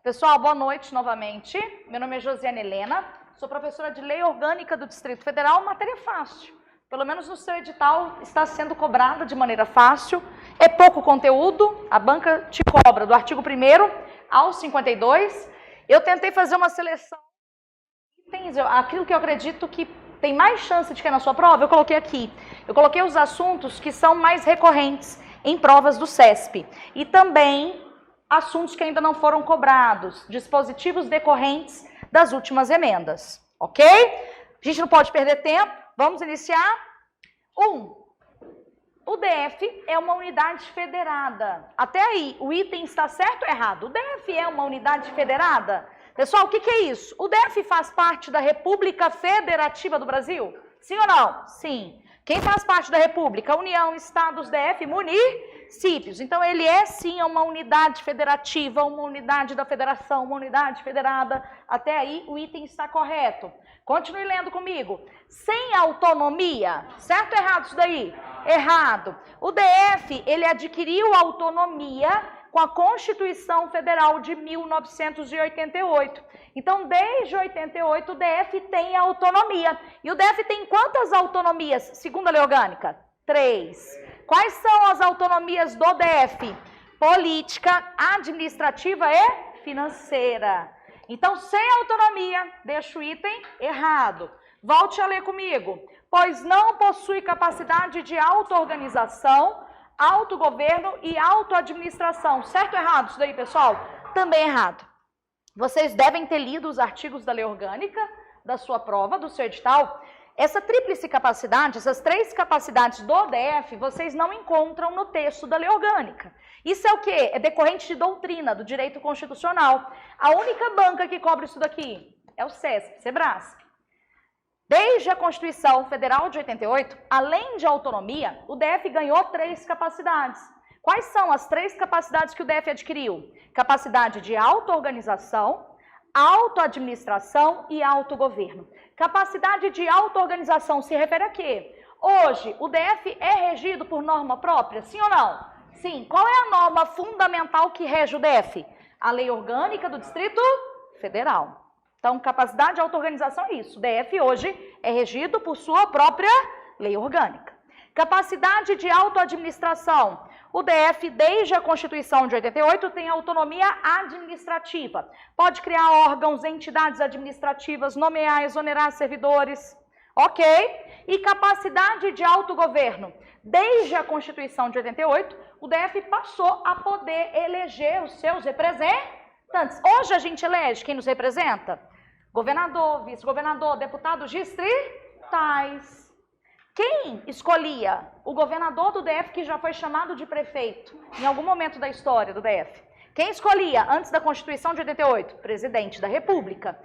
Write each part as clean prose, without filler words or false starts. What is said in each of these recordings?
Pessoal, boa noite novamente. Meu nome é Josiane Helena, sou professora de Lei Orgânica do Distrito Federal, matéria fácil. Pelo menos no seu edital está sendo cobrada de maneira fácil. É pouco conteúdo, a banca te cobra do artigo 1º ao 52. Eu tentei fazer uma seleção de itens, aquilo que eu acredito que tem mais chance de cair na sua prova, eu coloquei aqui. Eu coloquei os assuntos que são mais recorrentes em provas do CESP. E também assuntos que ainda não foram cobrados, dispositivos decorrentes das últimas emendas, ok? A gente não pode perder tempo, vamos iniciar. 1. O DF é uma unidade federada. Até aí, o item está certo ou errado? O DF é uma unidade federada? Pessoal, o que é isso? O DF faz parte da República Federativa do Brasil? Sim ou não? Sim. Quem faz parte da República? União, Estados, DF, municípios. Então, ele é sim uma unidade federativa, uma unidade da federação, uma unidade federada. Até aí, o item está correto. Continue lendo comigo. Sem autonomia, certo ou errado isso daí? Errado. O DF, ele adquiriu autonomia com a Constituição Federal de 1988. Então, desde 88, o DF tem autonomia. E o DF tem quantas autonomias, segundo a Lei Orgânica? 3. Quais são as autonomias do DF? Política, administrativa e financeira. Então, sem autonomia, deixa o item errado. Volte a ler comigo. Pois não possui capacidade de auto-organização, autogoverno e autoadministração. Certo ou errado isso daí, pessoal? Também errado. Vocês devem ter lido os artigos da Lei Orgânica, da sua prova, do seu edital. Essa tríplice capacidade, essas 3 capacidades do DF, vocês não encontram no texto da Lei Orgânica. Isso é o quê? É decorrente de doutrina, do direito constitucional. A única banca que cobre isso daqui é o CESP, Sebrasp. Desde a Constituição Federal de 88, além de autonomia, o DF ganhou 3 capacidades. Quais são as 3 capacidades que o DF adquiriu? Capacidade de auto-organização, auto-administração e autogoverno. Capacidade de auto-organização se refere a quê? Hoje, o DF é regido por norma própria, sim ou não? Sim. Qual é a norma fundamental que rege o DF? A Lei Orgânica do Distrito Federal. Então, capacidade de auto-organização é isso. O DF hoje é regido por sua própria lei orgânica. Capacidade de auto-administração. O DF, desde a Constituição de 88, tem autonomia administrativa. Pode criar órgãos, entidades administrativas, nomear, exonerar servidores. Ok? E capacidade de autogoverno. Desde a Constituição de 88, o DF passou a poder eleger os seus representantes. Hoje a gente elege quem nos representa? Governador, vice-governador, deputados distritais. Quem escolhia? O governador do DF, que já foi chamado de prefeito em algum momento da história do DF. Quem escolhia antes da Constituição de 88? Presidente da República.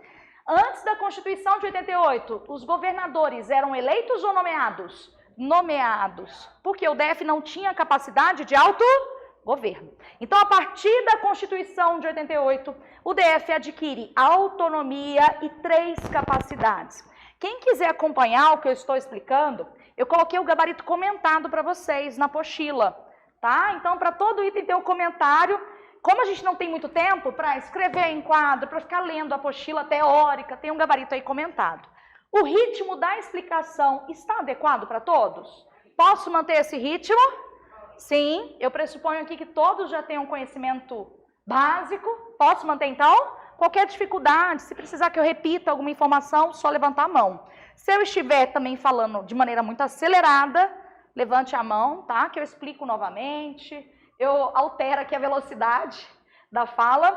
Antes da Constituição de 88, os governadores eram eleitos ou nomeados? Nomeados. Porque o DF não tinha capacidade de autogoverno. Então, a partir da Constituição de 88, o DF adquire autonomia e 3 capacidades. Quem quiser acompanhar o que eu estou explicando, eu coloquei o gabarito comentado para vocês na apostila, tá? Então, para todo item tem um comentário. Como a gente não tem muito tempo para escrever em quadro, para ficar lendo a apostila teórica, tem um gabarito aí comentado. O ritmo da explicação está adequado para todos? Posso manter esse ritmo? Sim, eu pressuponho aqui que todos já tenham conhecimento básico. Posso manter então? Qualquer dificuldade, se precisar que eu repita alguma informação, só levantar a mão. Se eu estiver também falando de maneira muito acelerada, levante a mão, tá? Que eu explico novamente. Eu altero aqui a velocidade da fala.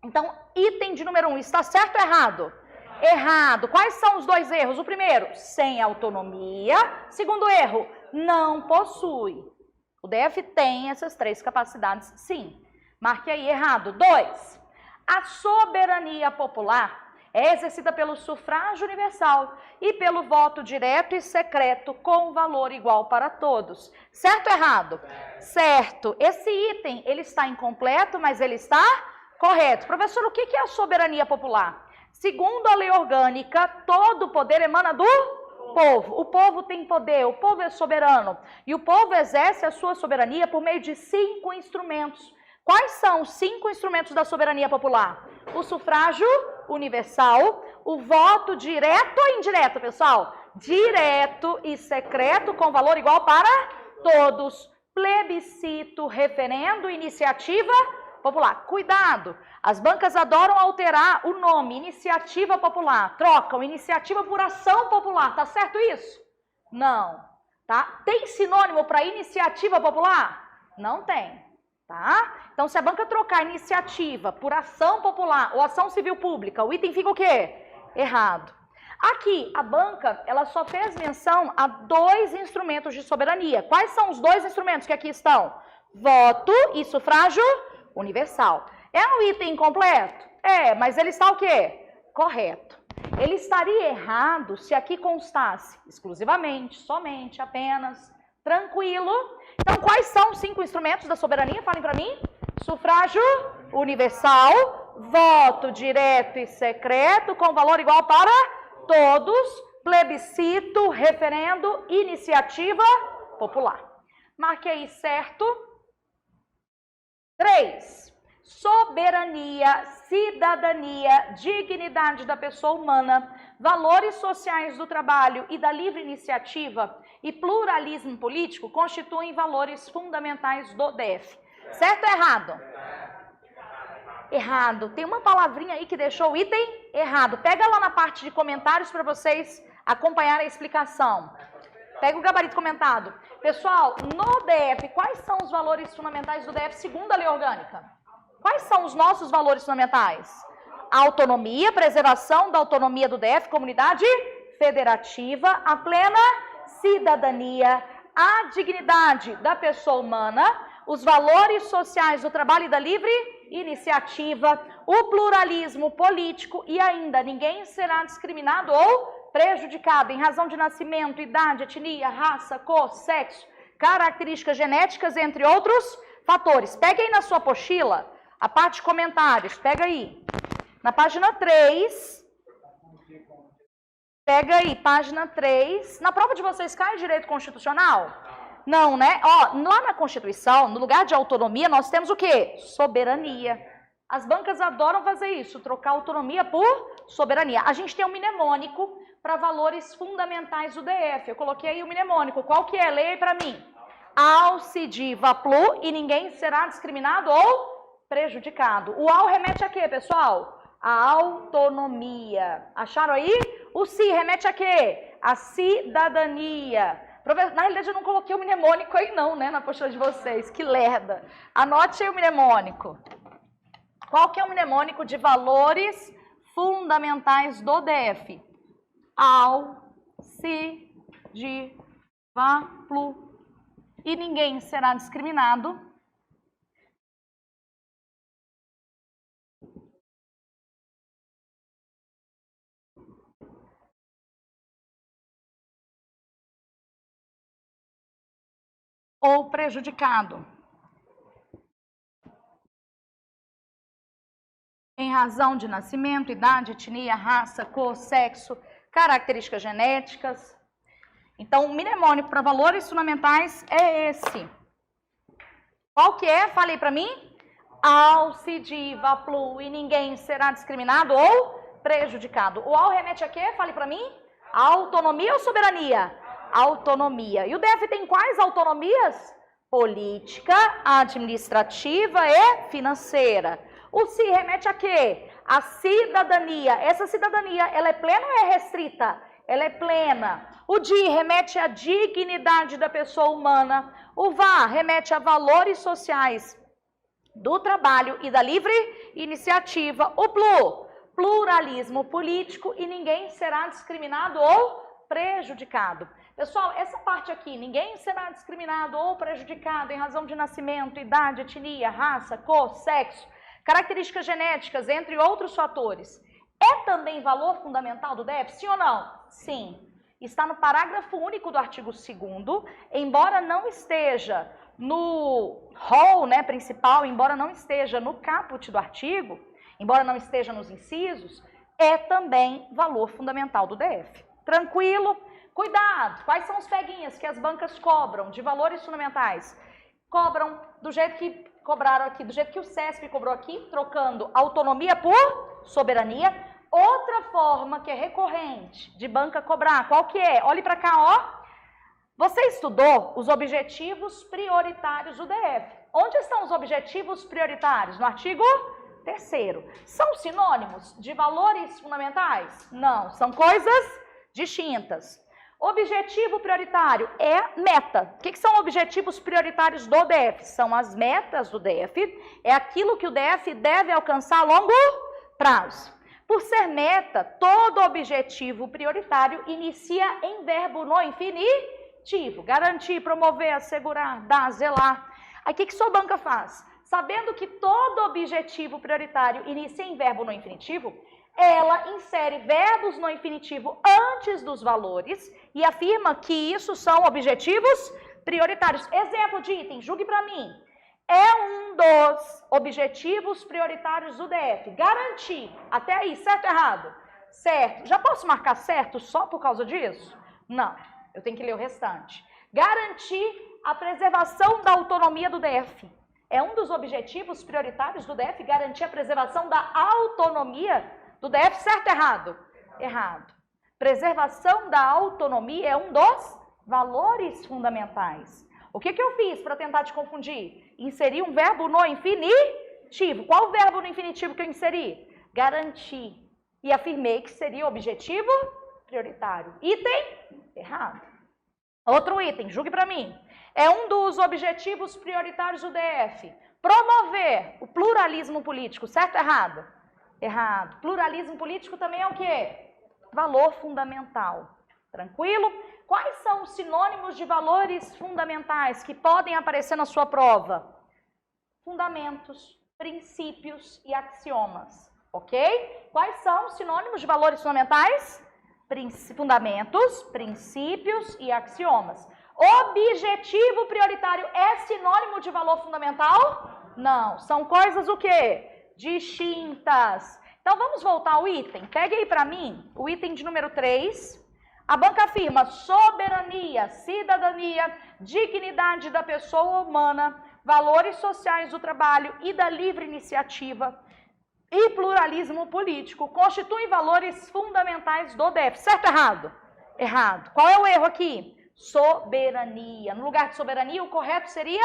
Então, item de número 1, está certo ou errado? Errado. Quais são os 2 erros? O primeiro, sem autonomia. Segundo erro, não possui. O DF tem essas 3 capacidades, sim. Marque aí, errado. 2. A soberania popular é exercida pelo sufrágio universal e pelo voto direto e secreto com valor igual para todos. Certo ou errado? Certo. Esse item, ele está incompleto, mas ele está correto. Professor, o que é a soberania popular? Segundo a Lei Orgânica, todo o poder emana do povo. O povo tem poder, o povo é soberano. E o povo exerce a sua soberania por meio de 5 instrumentos. Quais são os 5 instrumentos da soberania popular? o sufrágio universal, o voto direto ou indireto, pessoal? Direto e secreto com valor igual para todos. Plebiscito, referendo, iniciativa popular. Cuidado, as bancas adoram alterar o nome, iniciativa popular. Trocam iniciativa por ação popular, tá certo isso? Não, tá? Tem sinônimo para iniciativa popular? Não tem, tá? Então, se a banca trocar iniciativa por ação popular ou ação civil pública, o item fica o quê? Errado. Aqui, a banca, ela só fez menção a 2 instrumentos de soberania. Quais são os 2 instrumentos que aqui estão? Voto e sufrágio universal. É um item incompleto? É, mas ele está o quê? Correto. Ele estaria errado se aqui constasse exclusivamente, somente, apenas, tranquilo. Então, quais são os 5 instrumentos da soberania? Falem para mim. Sufrágio universal, voto direto e secreto com valor igual para todos, plebiscito, referendo, iniciativa popular. Marque aí certo. 3. Soberania, cidadania, dignidade da pessoa humana, valores sociais do trabalho e da livre iniciativa e pluralismo político constituem valores fundamentais do DF. Certo ou errado? Errado. Tem uma palavrinha aí que deixou o item errado. Pega lá na parte de comentários para vocês acompanharem a explicação. Pega o gabarito comentado. Pessoal, no DF, quais são os valores fundamentais do DF segundo a lei orgânica? Quais são os nossos valores fundamentais? A autonomia, preservação da autonomia do DF, comunidade federativa, a plena cidadania, a dignidade da pessoa humana, os valores sociais do trabalho e da livre iniciativa, o pluralismo político e ainda ninguém será discriminado ou prejudicado em razão de nascimento, idade, etnia, raça, cor, sexo, características genéticas, entre outros fatores. Pega aí na sua apostila a parte de comentários, pega aí. Na página 3, pega aí, página 3. Na prova de vocês cai direito constitucional? Não, né? Ó, lá na Constituição, no lugar de autonomia, nós temos o quê? Soberania. As bancas adoram fazer isso, trocar autonomia por soberania. A gente tem um mnemônico para valores fundamentais do DF. Eu coloquei aí o mnemônico. Qual que é? Leia aí para mim. Ao se diva plu e ninguém será discriminado ou prejudicado. O ao remete a quê, pessoal? A autonomia. Acharam aí? O si remete a quê? A cidadania. Na realidade, eu não coloquei o mnemônico aí não, né, na postura de vocês. Que lerda. Anote aí o mnemônico. Qual que é o mnemônico de valores fundamentais do DF? Ao, se, de, va, plu. E ninguém será discriminado. Ou prejudicado. Em razão de nascimento, idade, etnia, raça, cor, sexo, características genéticas. Então, o mnemônico para valores fundamentais é esse. Qual que é? Falei para mim. Ao, se, diva, plu e ninguém será discriminado ou prejudicado. O ao remete a quê? Fale para mim. Autonomia ou soberania? Autonomia. E o DF tem quais autonomias? Política, administrativa e financeira. O si remete a quê? A cidadania. Essa cidadania, ela é plena ou é restrita? Ela é plena. O di remete à dignidade da pessoa humana. O va remete a valores sociais do trabalho e da livre iniciativa. O plu, pluralismo político e ninguém será discriminado ou prejudicado. Pessoal, essa parte aqui, ninguém será discriminado ou prejudicado em razão de nascimento, idade, etnia, raça, cor, sexo, características genéticas, entre outros fatores. É também valor fundamental do DF, sim ou não? Sim. Está no parágrafo único do artigo 2º, embora não esteja no rol, né, principal, embora não esteja no caput do artigo, embora não esteja nos incisos, é também valor fundamental do DF. Tranquilo? Cuidado! Quais são os peguinhas que as bancas cobram de valores fundamentais? Cobram do jeito que cobraram aqui, do jeito que o CESP cobrou aqui, trocando autonomia por soberania. Outra forma que é recorrente de banca cobrar, qual que é? Olhe para cá, ó. Você estudou os objetivos prioritários do DF. Onde estão os objetivos prioritários? No artigo 3º. São sinônimos de valores fundamentais? Não, são coisas distintas. Objetivo prioritário é meta. O que são objetivos prioritários do DF? São as metas do DF, é aquilo que o DF deve alcançar a longo prazo. Por ser meta, todo objetivo prioritário inicia em verbo no infinitivo. Garantir, promover, assegurar, dar, zelar. Aí o que sua banca faz? Sabendo que todo objetivo prioritário inicia em verbo no infinitivo, ela insere verbos no infinitivo antes dos valores e afirma que isso são objetivos prioritários. Exemplo de item, julgue para mim. É um dos objetivos prioritários do DF. Garantir. Até aí, certo ou errado? Certo. Já posso marcar certo só por causa disso? Não. Eu tenho que ler o restante. Garantir a preservação da autonomia do DF. É um dos objetivos prioritários do DF garantir a preservação da autonomia do DF, certo ou errado? Errado. Preservação da autonomia é um dos valores fundamentais. O que eu fiz para tentar te confundir? Inseri um verbo no infinitivo. Qual o verbo no infinitivo que eu inseri? Garantir. E afirmei que seria objetivo prioritário. Item? Errado. Outro item, julgue para mim. É um dos objetivos prioritários do DF. Promover o pluralismo político, certo ou errado? Errado. Pluralismo político também é o quê? Valor fundamental. Tranquilo? Quais são os sinônimos de valores fundamentais que podem aparecer na sua prova? Fundamentos, princípios e axiomas. Ok? Quais são os sinônimos de valores fundamentais? Fundamentos, princípios e axiomas. Objetivo prioritário é sinônimo de valor fundamental? Não. São coisas o quê? Distintas. Então, vamos voltar ao item. Pegue aí para mim o item de número 3. A banca afirma soberania, cidadania, dignidade da pessoa humana, valores sociais do trabalho e da livre iniciativa e pluralismo político constituem valores fundamentais do DF. Certo ou errado? Errado. Qual é o erro aqui? Soberania. No lugar de soberania, o correto seria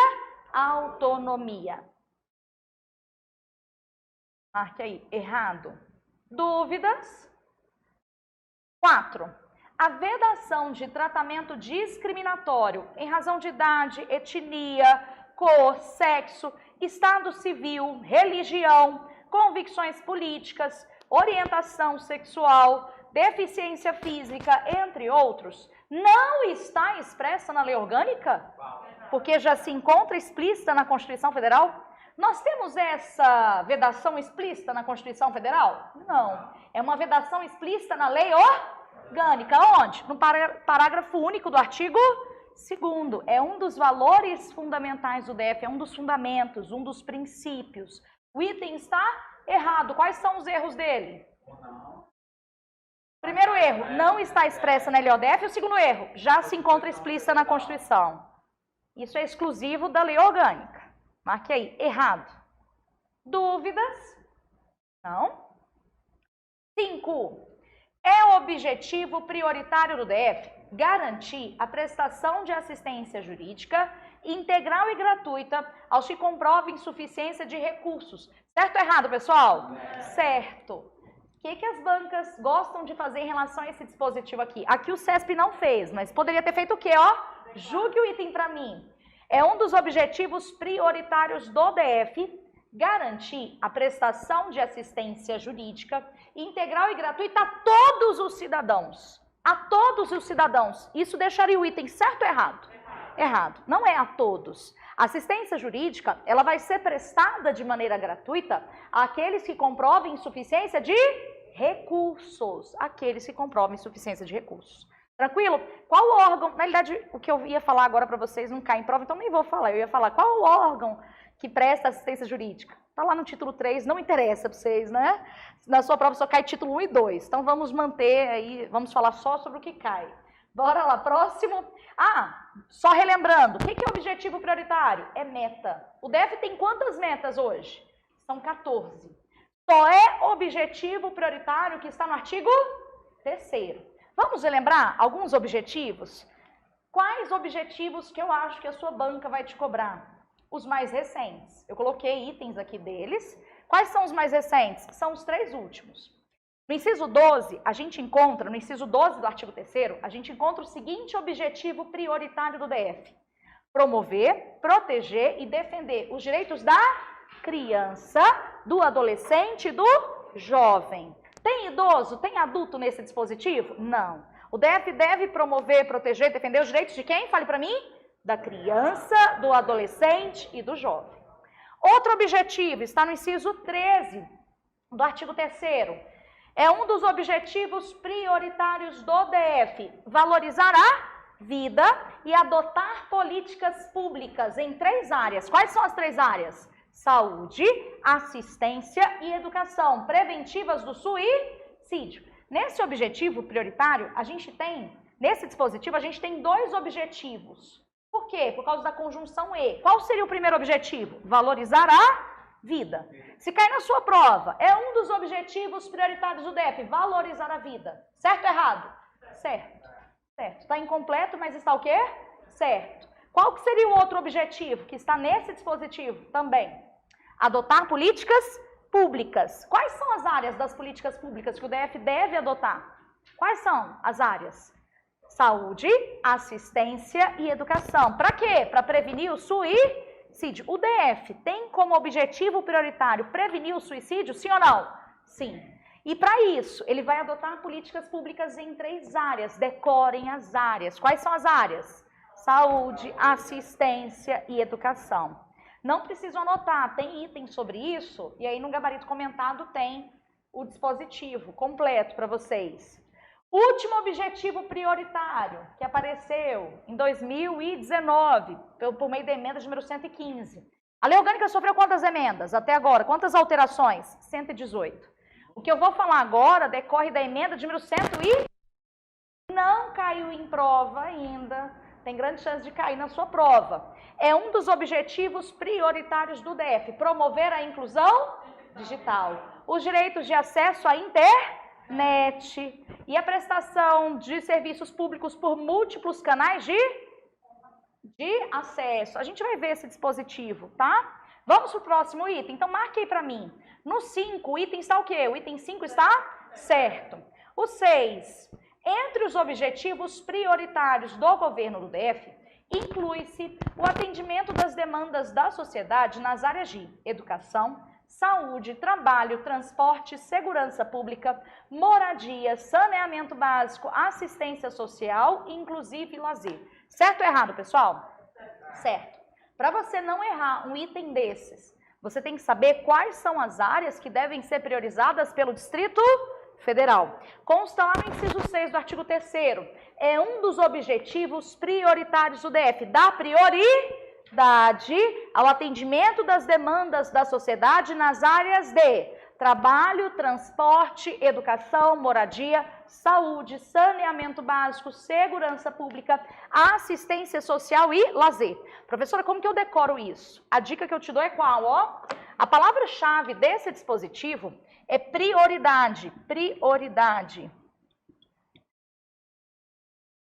autonomia. Marque aí. Errado. Dúvidas? 4. A vedação de tratamento discriminatório em razão de idade, etnia, cor, sexo, estado civil, religião, convicções políticas, orientação sexual, deficiência física, entre outros, não está expressa na lei orgânica? Porque já se encontra explícita na Constituição Federal? Nós temos essa vedação explícita na Constituição Federal? Não. É uma vedação explícita na lei orgânica. Onde? No parágrafo único do artigo 2º. É um dos valores fundamentais do DF, é um dos fundamentos, um dos princípios. O item está errado. Quais são os erros dele? Primeiro erro, não está expressa na LODF. O segundo erro, já se encontra explícita na Constituição. Isso é exclusivo da lei orgânica. Marque aí, errado. Dúvidas? Não? 5. É o objetivo prioritário do DF garantir a prestação de assistência jurídica integral e gratuita aos que comprovem insuficiência de recursos. Certo ou errado, pessoal? Certo. O que as bancas gostam de fazer em relação a esse dispositivo aqui? Aqui o CESP não fez, mas poderia ter feito o quê? Julgue o item para mim. É um dos objetivos prioritários do DF garantir a prestação de assistência jurídica integral e gratuita a todos os cidadãos. A todos os cidadãos. Isso deixaria o item certo ou errado? Errado. Não é a todos. A assistência jurídica, ela vai ser prestada de maneira gratuita àqueles que comprovem insuficiência de recursos. Aqueles que comprovem insuficiência de recursos. Tranquilo? Qual órgão, na realidade, o que eu ia falar agora para vocês não cai em prova, então nem vou falar. Eu ia falar qual órgão que presta assistência jurídica. Está lá no título 3, não interessa para vocês, né? Na sua prova só cai título 1 e 2. Então vamos manter aí, vamos falar só sobre o que cai. Bora lá, próximo. Só relembrando, o que é objetivo prioritário? É meta. O DF tem quantas metas hoje? São 14. Só é objetivo prioritário que está no artigo 3º. Vamos relembrar alguns objetivos? Quais objetivos que eu acho que a sua banca vai te cobrar? Os mais recentes. Eu coloquei itens aqui deles. Quais são os mais recentes? São os 3 últimos. No inciso 12, a gente encontra, no inciso 12 do artigo 3º, a gente encontra o seguinte objetivo prioritário do DF. Promover, proteger e defender os direitos da criança, do adolescente e do jovem. Tem idoso, tem adulto nesse dispositivo? Não. O DF deve promover, proteger e defender os direitos de quem? Fale para mim. Da criança, do adolescente e do jovem. Outro objetivo está no inciso 13 do artigo 3º. É um dos objetivos prioritários do DF, valorizar a vida e adotar políticas públicas em 3 áreas. Quais são as 3 áreas? Saúde, assistência e educação, preventivas do suicídio. Nesse objetivo prioritário, nesse dispositivo, a gente tem 2 objetivos. Por quê? Por causa da conjunção E. Qual seria o primeiro objetivo? Valorizar a vida. Se cair na sua prova, é um dos objetivos prioritários do DF, valorizar a vida. Certo ou errado? Certo. Certo. Está incompleto, mas está o quê? Certo. Qual que seria o outro objetivo que está nesse dispositivo também? Adotar políticas públicas. Quais são as áreas das políticas públicas que o DF deve adotar? Quais são as áreas? Saúde, assistência e educação. Para quê? Para prevenir o suicídio. O DF tem como objetivo prioritário prevenir o suicídio, sim ou não? Sim. E para isso, ele vai adotar políticas públicas em 3 áreas. Decorem as áreas. Quais são as áreas? Saúde, assistência e educação. Não precisam anotar, tem itens sobre isso, e aí no gabarito comentado tem o dispositivo completo para vocês. Último objetivo prioritário, que apareceu em 2019, por meio da emenda número 115. A lei orgânica sofreu quantas emendas até agora? Quantas alterações? 118. O que eu vou falar agora decorre da emenda número 100 e não caiu em prova ainda. Tem grande chance de cair na sua prova. É um dos objetivos prioritários do DF, promover a inclusão digital. Os direitos de acesso à internet e a prestação de serviços públicos por múltiplos canais de acesso. A gente vai ver esse dispositivo, tá? Vamos para o próximo item. Então, marque aí para mim. No 5, o item está o quê? O item 5 está certo. O 6, entre os objetivos prioritários do governo do DF, inclui-se o atendimento das demandas da sociedade nas áreas de educação, saúde, trabalho, transporte, segurança pública, moradia, saneamento básico, assistência social, inclusive lazer. Certo ou errado, pessoal? Certo. Para você não errar um item desses, você tem que saber quais são as áreas que devem ser priorizadas pelo Distrito Federal. Consta lá no inciso 6 do artigo 3º. É um dos objetivos prioritários do DF, dar prioridade ao atendimento das demandas da sociedade nas áreas de trabalho, transporte, educação, moradia, saúde, saneamento básico, segurança pública, assistência social e lazer. Professora, como que eu decoro isso? A dica que eu te dou é qual? Ó, a palavra-chave desse dispositivo é prioridade. Prioridade.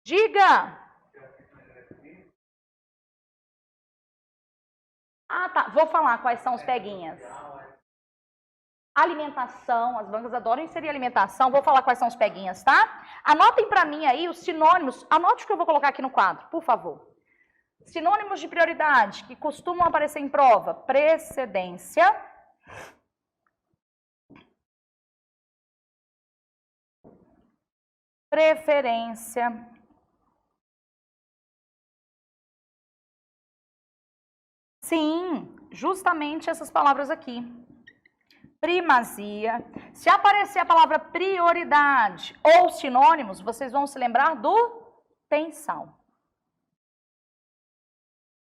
Diga. Ah, tá. Vou falar quais são os peguinhas. Alimentação, as bancas adoram inserir alimentação. Vou falar quais são os peguinhas, tá? Anotem para mim aí os sinônimos. Anote o que eu vou colocar aqui no quadro, por favor. Sinônimos de prioridade que costumam aparecer em prova. Precedência. Preferência. Sim, justamente essas palavras aqui. Primazia. Se aparecer a palavra prioridade ou sinônimos, vocês vão se lembrar do tensal.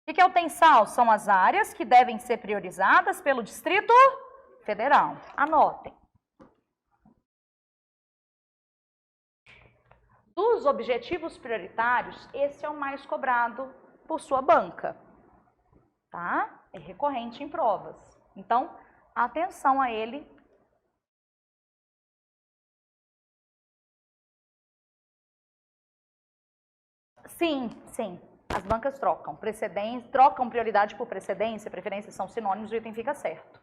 O que é o tensal? São as áreas que devem ser priorizadas pelo Distrito Federal. Anotem. Dos objetivos prioritários, esse é o mais cobrado por sua banca, tá? É recorrente em provas. Então, atenção a ele. Sim, sim. As bancas trocam. Trocam prioridade por precedência, preferência são sinônimos, o item fica certo.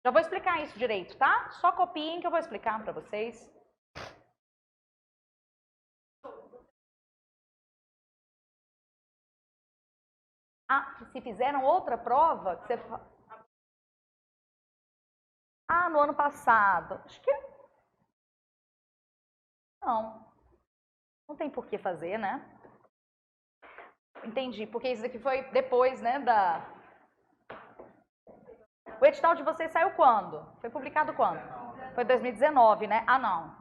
Já vou explicar isso direito, tá? Só copiem que eu vou explicar para vocês. Ah, se fizeram outra prova, que você... Ah, no ano passado. Acho que... Não tem por que fazer, né? Entendi, porque isso aqui foi depois, né, O edital de vocês saiu quando? Foi publicado quando? Foi 2019, né? Ah, não.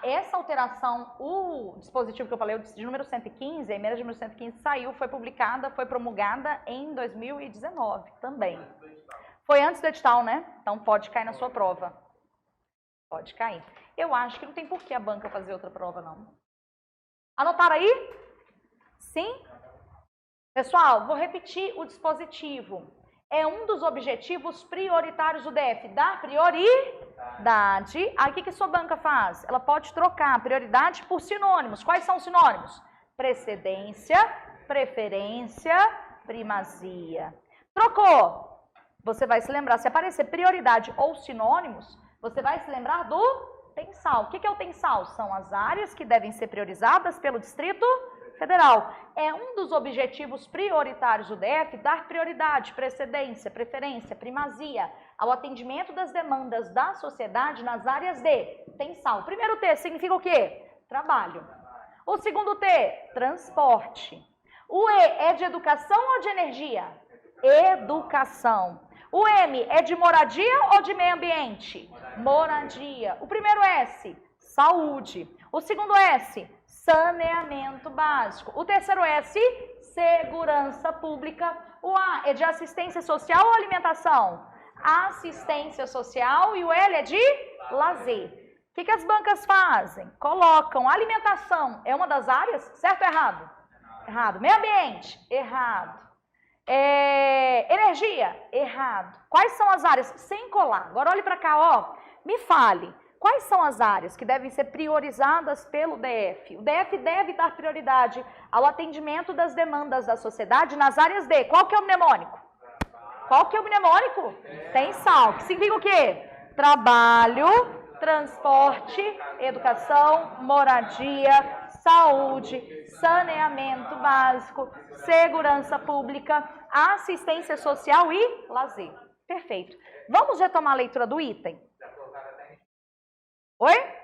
Essa alteração, o dispositivo que eu falei, o de número 115, a emenda de número 115 saiu, foi publicada, foi promulgada em 2019 também. Foi antes do edital, né? Então pode cair na sua prova. Pode cair. Eu acho que não tem por que a banca fazer outra prova, não. Anotaram aí? Sim? Pessoal, vou repetir o dispositivo. É um dos objetivos prioritários do DF. Dar prioridade. Aí o que sua banca faz? Ela pode trocar prioridade por sinônimos. Quais são os sinônimos? Precedência, preferência, primazia. Trocou. Você vai se lembrar, se aparecer prioridade ou sinônimos, você vai se lembrar do tensal. O que é o tensal? São as áreas que devem ser priorizadas pelo Distrito Federal. É um dos objetivos prioritários do DF dar prioridade, precedência, preferência, primazia ao atendimento das demandas da sociedade nas áreas de tensal. O primeiro T significa o quê? Trabalho. O segundo T, transporte. O E é de educação ou de energia? Educação. O M é de moradia ou de meio ambiente? Moradia. O primeiro S, saúde. O segundo S, saneamento básico. O terceiro S, segurança pública. O A é de assistência social ou alimentação? Assistência social. E o L é de lazer. O que as bancas fazem? Colocam alimentação, é uma das áreas, certo ou errado? Errado. Meio ambiente? Errado. Energia? Errado. Quais são as áreas? Sem colar. Agora olhe para cá, ó. Me fale. Quais são as áreas que devem ser priorizadas pelo DF? O DF deve dar prioridade ao atendimento das demandas da sociedade nas áreas de... Qual que é o mnemônico? Qual que é o mnemônico? Tensal. Que significa o quê? Trabalho, transporte, educação, moradia, saúde, saneamento básico, segurança pública, assistência social e lazer. Perfeito. Vamos retomar a leitura do item? Oi?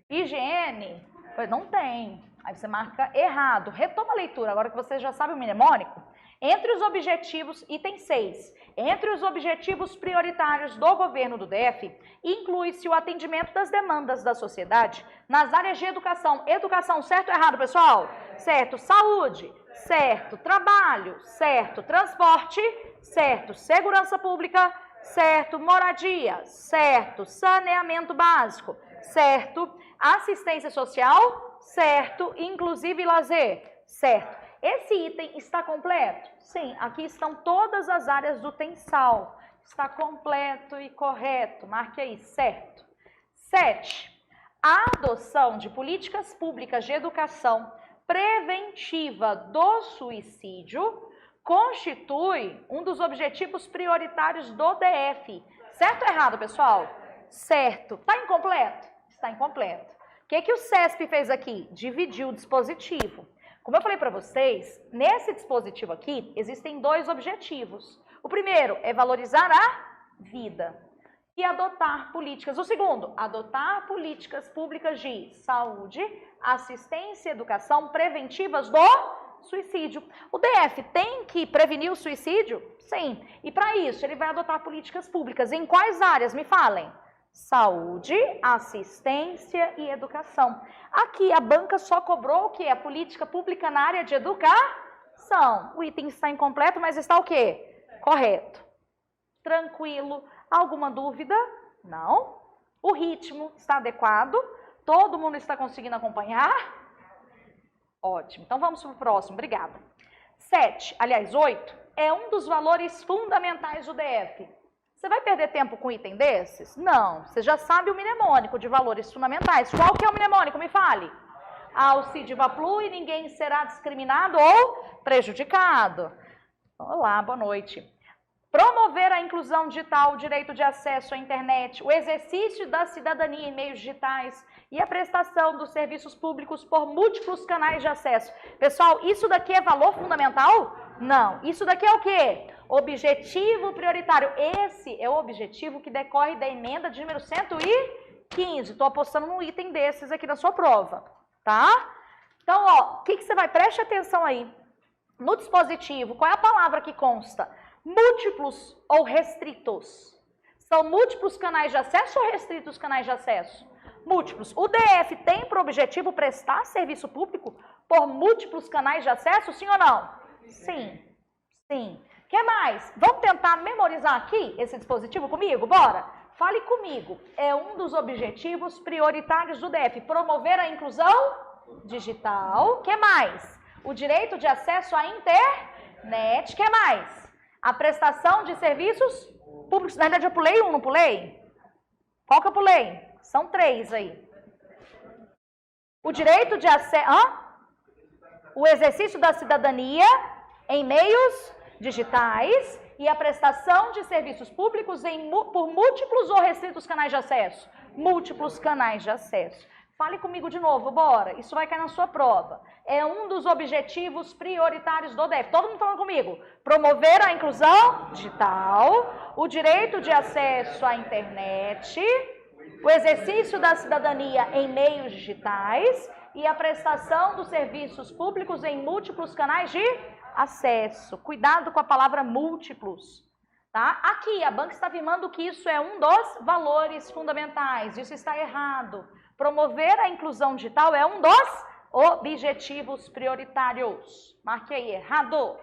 Higiene? Não tem. Aí você marca errado. Retoma a leitura, agora que você já sabe o mnemônico. Entre os objetivos, item 6, entre os objetivos prioritários do governo do DF, inclui-se o atendimento das demandas da sociedade nas áreas de educação. Educação, certo ou errado, pessoal? Certo. Saúde, certo. Trabalho, certo. Transporte, certo. Segurança pública, certo. Moradia, certo. Saneamento básico, certo. Assistência social, certo. Inclusive lazer, certo. Esse item está completo? Sim, aqui estão todas as áreas do tensal. Está completo e correto. Marque aí, certo. 7. A adoção de políticas públicas de educação preventiva do suicídio constitui um dos objetivos prioritários do DF. Certo ou errado, pessoal? Certo. Está incompleto? Está incompleto. O que o CESP fez aqui? Dividiu o dispositivo. Como eu falei para vocês, nesse dispositivo aqui existem dois objetivos. O primeiro é valorizar a vida e adotar políticas. O segundo, adotar políticas públicas de saúde, assistência e educação preventivas do suicídio. O DF tem que prevenir o suicídio? Sim. E para isso ele vai adotar políticas públicas. Em quais áreas? Me falem. Saúde, assistência e educação. Aqui a banca só cobrou o que? A política pública na área de educação. O item está incompleto, mas está o quê? Correto. Tranquilo. Alguma dúvida? Não. O ritmo está adequado? Todo mundo está conseguindo acompanhar? Ótimo. Então vamos para o próximo. Obrigada. 8 é um dos valores fundamentais do DF. Você vai perder tempo com item desses? Não. Você já sabe o mnemônico de valores fundamentais. Qual que é o mnemônico? Me fale. Alcidiva plui, ninguém será discriminado ou prejudicado. Olá, boa noite. Promover a inclusão digital, o direito de acesso à internet, o exercício da cidadania em meios digitais e a prestação dos serviços públicos por múltiplos canais de acesso. Pessoal, isso daqui é valor fundamental? Não. Isso daqui é o quê? Objetivo prioritário. Esse é o objetivo que decorre da emenda de número 115. Estou apostando num item desses aqui na sua prova, tá? Então, ó, o que você vai? Preste atenção aí. No dispositivo, qual é a palavra que consta? Múltiplos ou restritos? São múltiplos canais de acesso ou restritos canais de acesso? Múltiplos. O DF tem por objetivo prestar serviço público por múltiplos canais de acesso, sim ou não? Sim. Sim. O que mais? Vamos tentar memorizar aqui esse dispositivo comigo? Bora? Fale comigo. É um dos objetivos prioritários do DF. Promover a inclusão digital. O que mais? O direito de acesso à internet. O que mais? A prestação de serviços públicos. Na verdade, eu pulei um, não pulei? Qual que eu pulei? São 3 aí. O direito de acesso... O exercício da cidadania em meios digitais e a prestação de serviços públicos por múltiplos ou restritos canais de acesso? Múltiplos canais de acesso. Fale comigo de novo, bora. Isso vai cair na sua prova. É um dos objetivos prioritários do DF. Todo mundo falando comigo. Promover a inclusão digital, o direito de acesso à internet, o exercício da cidadania em meios digitais e a prestação dos serviços públicos em múltiplos canais de acesso. Cuidado com a palavra múltiplos. Tá? Aqui, a banca está afirmando que isso é um dos valores fundamentais. Isso está errado. Promover a inclusão digital é um dos objetivos prioritários. Marque aí, errado.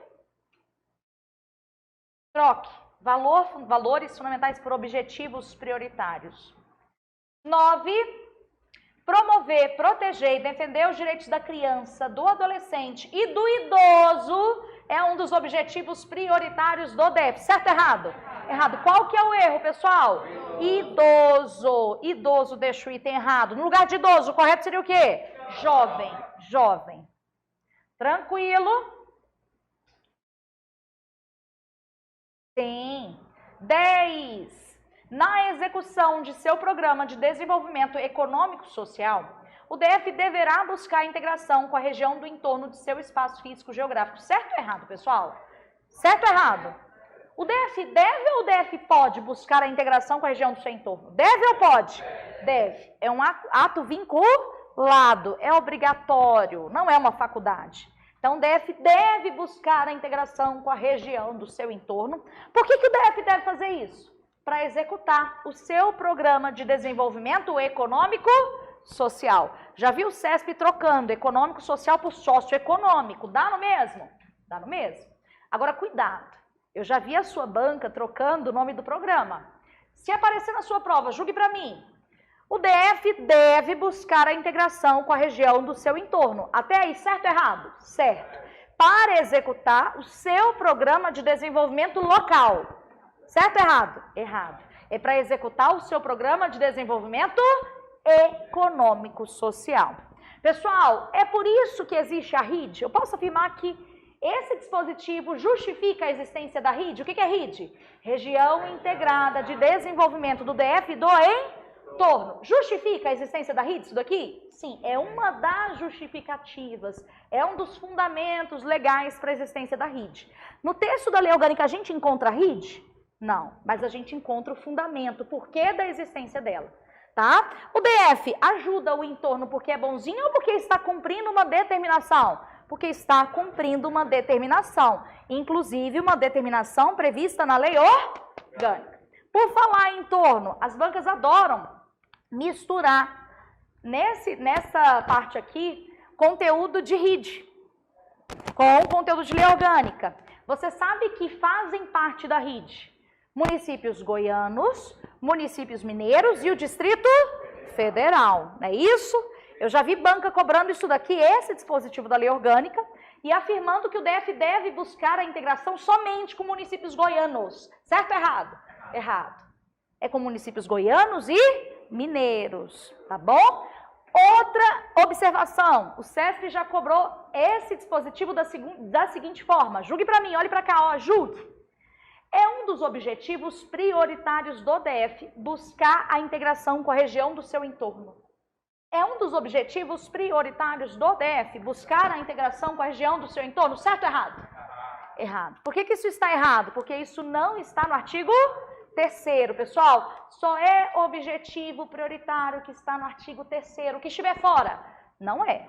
Troque. Valores fundamentais por objetivos prioritários. 9. Promover, proteger e defender os direitos da criança, do adolescente e do idoso é um dos objetivos prioritários do DF. Certo ou errado? Errado. Qual que é o erro, pessoal? Idoso. Idoso, deixa o item errado. No lugar de idoso, o correto seria o quê? Jovem. Jovem. Tranquilo? Sim. 10. Na execução de seu programa de desenvolvimento econômico-social, o DF deverá buscar a integração com a região do entorno de seu espaço físico-geográfico. Certo ou errado, pessoal? Certo ou errado? O DF deve ou o DF pode buscar a integração com a região do seu entorno? Deve ou pode? Deve. É um ato vinculado, é obrigatório, não é uma faculdade. Então, o DF deve buscar a integração com a região do seu entorno. Por que o DF deve fazer isso? Para executar o seu programa de desenvolvimento econômico-social. Já viu o CESP trocando econômico-social por socioeconômico? Dá no mesmo? Dá no mesmo. Agora, cuidado. Eu já vi a sua banca trocando o nome do programa. Se aparecer na sua prova, julgue para mim. O DF deve buscar a integração com a região do seu entorno. Até aí, certo ou errado? Certo. Para executar o seu programa de desenvolvimento local. Certo ou errado? Errado. É para executar o seu programa de desenvolvimento econômico-social. Pessoal, é por isso que existe a RID. Eu posso afirmar que esse dispositivo justifica a existência da RID. O que é RID? Região Integrada de Desenvolvimento do DF do entorno. Justifica a existência da RID isso daqui? Sim, é uma das justificativas. É um dos fundamentos legais para a existência da RID. No texto da Lei Orgânica a gente encontra a RID? Não, mas a gente encontra o fundamento, o porquê da existência dela, tá? O DF ajuda o entorno porque é bonzinho ou porque está cumprindo uma determinação? Porque está cumprindo uma determinação, inclusive uma determinação prevista na Lei Orgânica. Por falar em entorno, as bancas adoram misturar nessa parte aqui conteúdo de RID com conteúdo de Lei Orgânica. Você sabe que fazem parte da RID municípios goianos, municípios mineiros e o Distrito Federal, não é isso? Eu já vi banca cobrando isso daqui, esse dispositivo da lei orgânica, e afirmando que o DF deve buscar a integração somente com municípios goianos. Certo ou errado? Errado. É com municípios goianos e mineiros, tá bom? Outra observação, o SESC já cobrou esse dispositivo da seguinte forma, julgue para mim, olhe para cá, ó, julgue. É um dos objetivos prioritários do DF buscar a integração com a região do seu entorno. É um dos objetivos prioritários do DF buscar a integração com a região do seu entorno, certo ou errado? Errado. Por que isso está errado? Porque isso não está no artigo 3º, pessoal. Só é objetivo prioritário que está no artigo 3º. O que estiver fora, não é.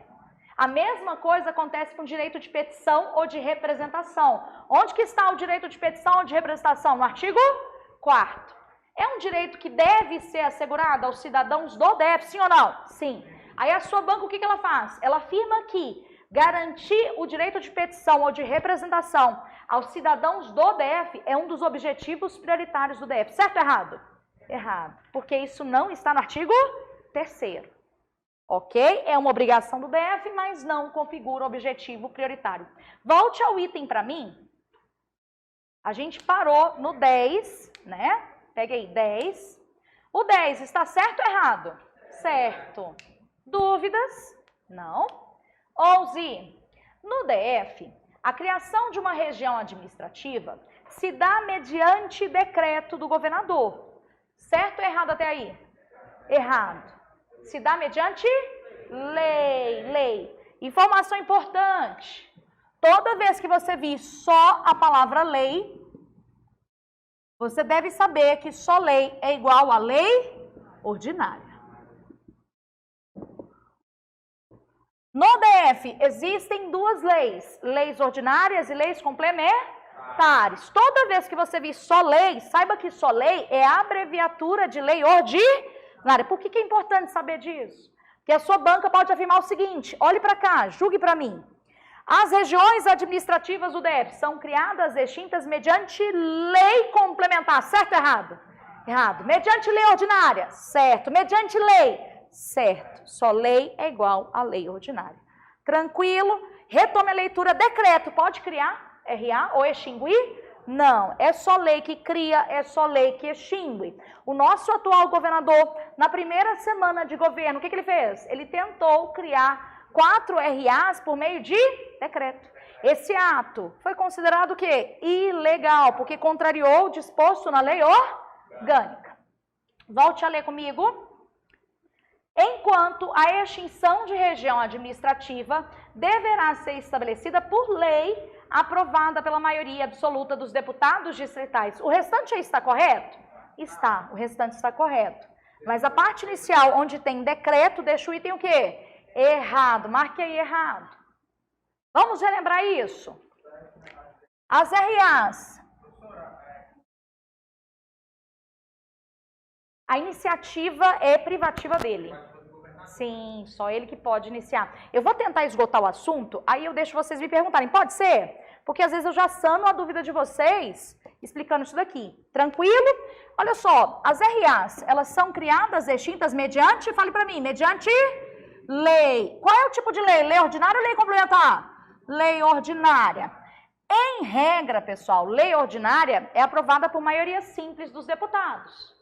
A mesma coisa acontece com o direito de petição ou de representação. Onde que está o direito de petição ou de representação? No artigo 4º. É um direito que deve ser assegurado aos cidadãos do DF, sim ou não? Sim. Aí a sua banca, o que ela faz? Ela afirma que garantir o direito de petição ou de representação aos cidadãos do DF é um dos objetivos prioritários do DF. Certo ou errado? Errado. Porque isso não está no artigo 3º. Ok? É uma obrigação do DF, mas não configura o objetivo prioritário. Volte ao item para mim. A gente parou no 10, né? Pega aí, 10. O 10 está certo ou errado? Certo. Dúvidas? Não. 11. No DF, a criação de uma região administrativa se dá mediante decreto do governador. Certo ou errado até aí? Errado. Se dá mediante lei. Informação importante. Toda vez que você vir só a palavra lei, você deve saber que só lei é igual a lei ordinária. No DF existem duas leis, leis ordinárias e leis complementares. Toda vez que você vir só lei, saiba que só lei é a abreviatura de lei ordinária. Por que é importante saber disso? Porque a sua banca pode afirmar o seguinte, olhe para cá, julgue para mim. As regiões administrativas do DF são criadas, extintas mediante lei complementar, certo ou errado? Errado. Mediante lei ordinária? Certo. Mediante lei? Certo. Só lei é igual a lei ordinária. Tranquilo? Retome a leitura. Decreto pode criar RA ou extinguir? Não. É só lei que cria, é só lei que extingue. O nosso atual governador, na primeira semana de governo, o que ele fez? Ele tentou criar 4 RAs por meio de decreto. Esse ato foi considerado o quê? Ilegal, porque contrariou o disposto na lei orgânica. Volte a ler comigo. Enquanto a extinção de região administrativa deverá ser estabelecida por lei aprovada pela maioria absoluta dos deputados distritais. O restante aí está correto? Está, o restante está correto. Mas a parte inicial, onde tem decreto, deixa o item o quê? Errado, marque aí errado. Vamos relembrar isso. As RAs. A iniciativa é privativa dele. Sim, só ele que pode iniciar. Eu vou tentar esgotar o assunto, aí eu deixo vocês me perguntarem. Pode ser? Porque às vezes eu já sano a dúvida de vocês explicando isso daqui. Tranquilo? Olha só, as RAs, elas são criadas, extintas mediante, fale para mim, mediante lei. Qual é o tipo de lei? Lei ordinária ou lei complementar? Lei ordinária. Em regra, pessoal, lei ordinária é aprovada por maioria simples dos deputados.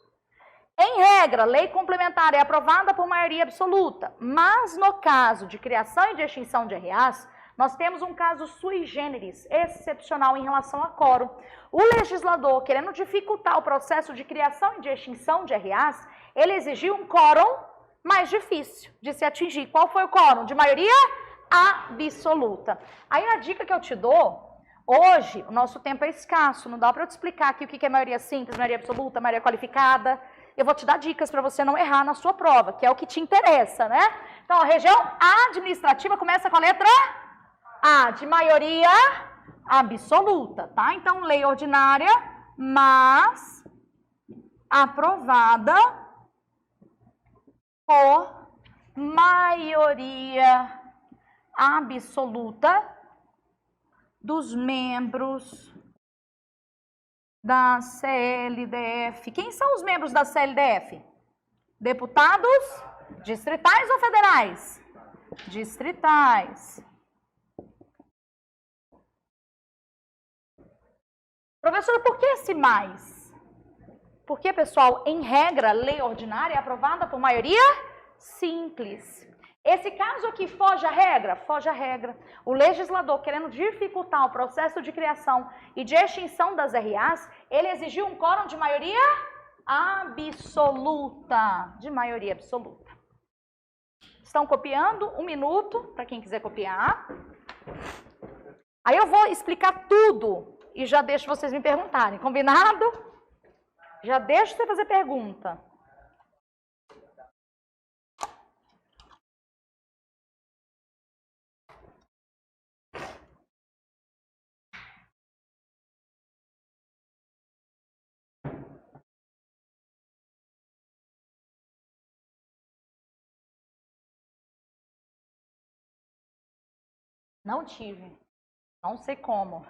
Em regra, lei complementar é aprovada por maioria absoluta. Mas no caso de criação e de extinção de RAs, nós temos um caso sui generis, excepcional em relação a quórum. O legislador, querendo dificultar o processo de criação e de extinção de RAs, ele exigiu um quórum mais difícil de se atingir. Qual foi o quórum? De maioria absoluta. Aí a dica que eu te dou, hoje o nosso tempo é escasso, não dá para eu te explicar aqui o que é maioria simples, maioria absoluta, maioria qualificada. Eu vou te dar dicas para você não errar na sua prova, que é o que te interessa, né? Então, a região administrativa começa com a letra A, de maioria absoluta, tá? Então, lei ordinária, mas aprovada por maioria absoluta dos membros da CLDF. Quem são os membros da CLDF? Deputados Distritais ou federais? Distritais. Professora, por que esse mais? Porque, pessoal, em regra, lei ordinária é aprovada por maioria simples. Esse caso aqui foge à regra? Foge à regra. O legislador, querendo dificultar o processo de criação e de extinção das RAs, ele exigiu um quórum de maioria absoluta. De maioria absoluta. Estão copiando? 1 minuto, para quem quiser copiar. Aí eu vou explicar tudo e já deixo vocês me perguntarem. Combinado? Já deixo você fazer pergunta. Não tive. Não sei como.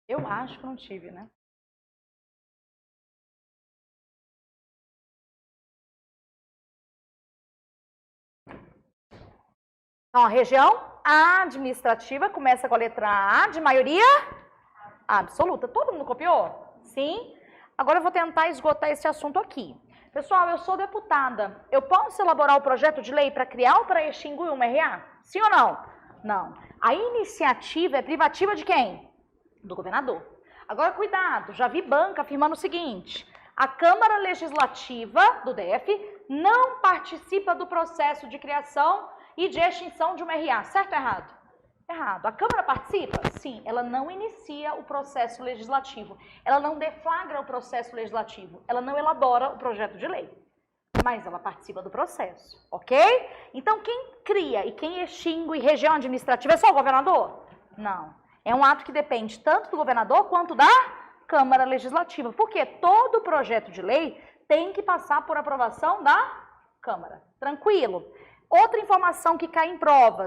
Eu acho que não tive, né? Então, a região administrativa começa com a letra A, de maioria absoluta. Todo mundo copiou? Sim? Agora eu vou tentar esgotar esse assunto aqui. Pessoal, eu sou deputada. Eu posso elaborar o projeto de lei para criar ou para extinguir uma RA? Sim ou não? Não. A iniciativa é privativa de quem? Do governador. Agora, cuidado, já vi banca afirmando o seguinte: a Câmara Legislativa do DF não participa do processo de criação e de extinção de uma RA. Certo ou errado? Errado. A Câmara participa? Sim, ela não inicia o processo legislativo. Ela não deflagra o processo legislativo. Ela não elabora o projeto de lei. Mas ela participa do processo, ok? Então, quem cria e quem extingue região administrativa é só o governador? Não. É um ato que depende tanto do governador quanto da Câmara Legislativa. Porque todo projeto de lei tem que passar por aprovação da Câmara. Tranquilo? Outra informação que cai em prova,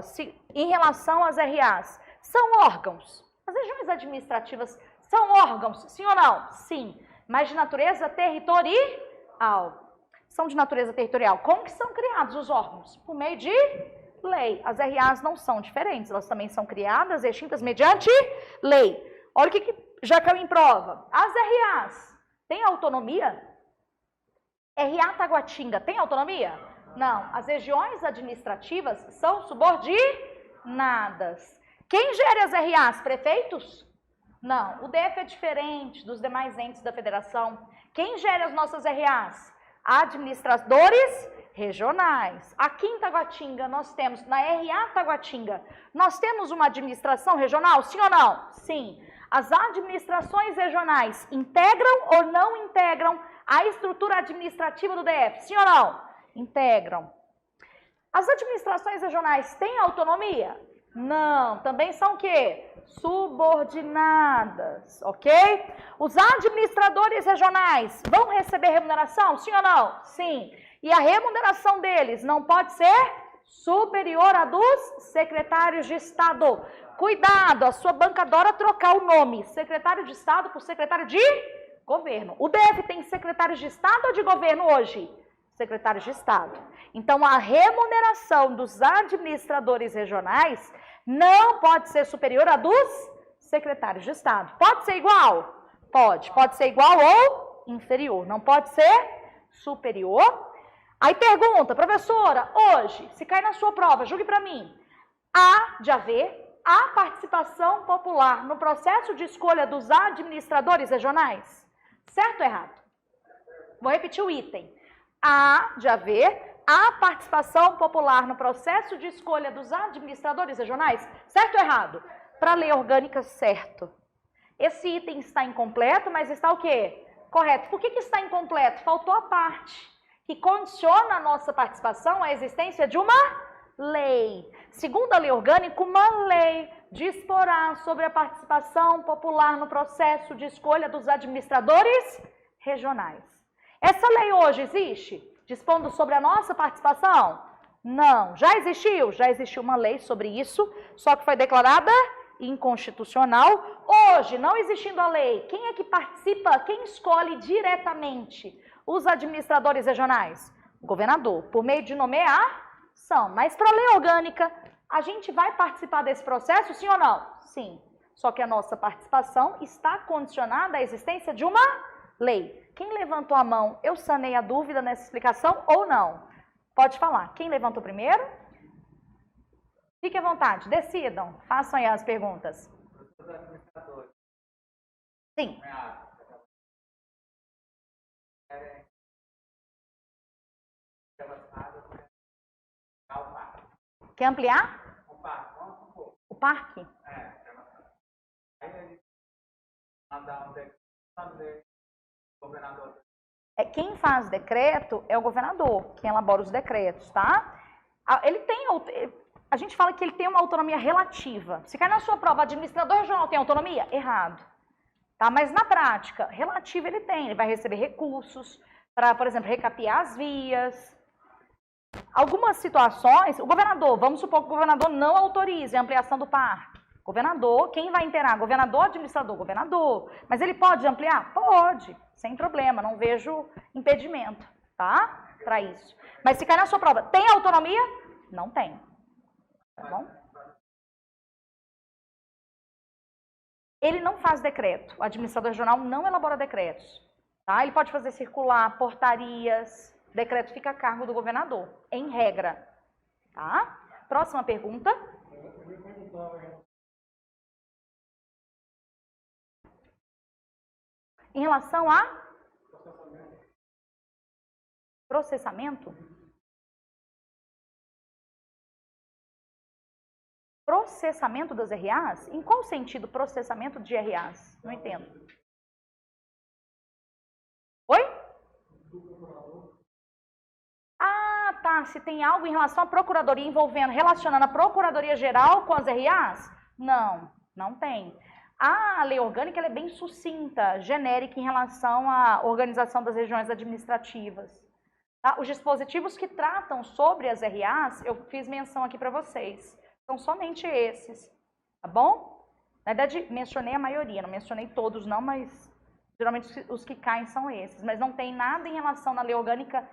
em relação às RAs, são órgãos. As regiões administrativas são órgãos, sim ou não? Sim, mas de natureza territorial. São de natureza territorial. Como que são criados os órgãos? Por meio de lei. As RAs não são diferentes, elas também são criadas, extintas mediante lei. Olha o que já caiu em prova. As RAs têm autonomia? RA Taguatinga tem autonomia? Não, as regiões administrativas são subordinadas. Quem gera as RAs? Prefeitos? Não, o DF é diferente dos demais entes da federação. Quem gera as nossas RAs? Administradores regionais. Aqui em Taguatinga, nós temos, na RA Taguatinga, nós temos uma administração regional, sim ou não? Sim. As administrações regionais integram ou não integram a estrutura administrativa do DF, sim ou não? Integram. As administrações regionais têm autonomia? Não. Também são o quê? Subordinadas, ok? Os administradores regionais vão receber remuneração? Sim ou não? Sim. E a remuneração deles não pode ser superior à dos secretários de Estado. Cuidado, a sua banca adora trocar o nome secretário de Estado por secretário de governo. O DF tem secretários de Estado ou de governo hoje? Secretários de Estado. Então, a remuneração dos administradores regionais não pode ser superior à dos secretários de Estado. Pode ser igual? Pode. Pode ser igual ou inferior. Não pode ser superior. Aí pergunta, professora, hoje, se cair na sua prova, julgue para mim, há de haver a participação popular no processo de escolha dos administradores regionais? Certo ou errado? Vou repetir o item. Há de haver a participação popular no processo de escolha dos administradores regionais? Certo ou errado? Para a lei orgânica, certo. Esse item está incompleto, mas está o quê? Correto. Por que está incompleto? Faltou a parte que condiciona a nossa participação à existência de uma lei. Segundo a lei orgânica, uma lei disporá sobre a participação popular no processo de escolha dos administradores regionais. Essa lei hoje existe? Dispondo sobre a nossa participação? Não. Já existiu? Já existiu uma lei sobre isso, só que foi declarada inconstitucional. Hoje, não existindo a lei, quem é que participa, quem escolhe diretamente os administradores regionais? Governador, por meio de nomeação. Mas para a lei orgânica, a gente vai participar desse processo, sim ou não? Sim. Só que a nossa participação está condicionada à existência de uma lei. Quem levantou a mão, eu sanei a dúvida nessa explicação ou não? Pode falar. Quem levantou primeiro? Fique à vontade, decidam, façam aí as perguntas. Sim. Quer ampliar? O parque? Quem faz decreto é o governador, quem elabora os decretos, tá? Ele tem, a gente fala que ele tem uma autonomia relativa. Se cai na sua prova, administrador regional tem autonomia? Errado. Tá? Mas na prática, relativa ele vai receber recursos para, por exemplo, recapear as vias. Algumas situações, o governador, vamos supor que o governador não autorize a ampliação do parque. Governador, quem vai inteirar? Governador, administrador? Governador. Mas ele pode ampliar? Pode, sem problema, não vejo impedimento, tá? Para isso. Mas se cair na sua prova, tem autonomia? Não tem. Tá bom? Ele não faz decreto. O administrador regional não elabora decretos. Tá? Ele pode fazer circular, portarias. Decreto fica a cargo do governador, em regra. Tá? Próxima pergunta. Em relação a processamento? Processamento das RAs? Em qual sentido processamento de RAs? Não entendo. Oi? Ah, tá. Se tem algo em relação à procuradoria envolvendo, relacionando a Procuradoria Geral com as RAs? Não, não tem. A lei orgânica ela é bem sucinta, genérica em relação à organização das regiões administrativas. Tá? Os dispositivos que tratam sobre as RAs, eu fiz menção aqui para vocês. São somente esses, tá bom? Na verdade, mencionei a maioria, não mencionei todos não, mas geralmente os que caem são esses. Mas não tem nada em relação na lei orgânica,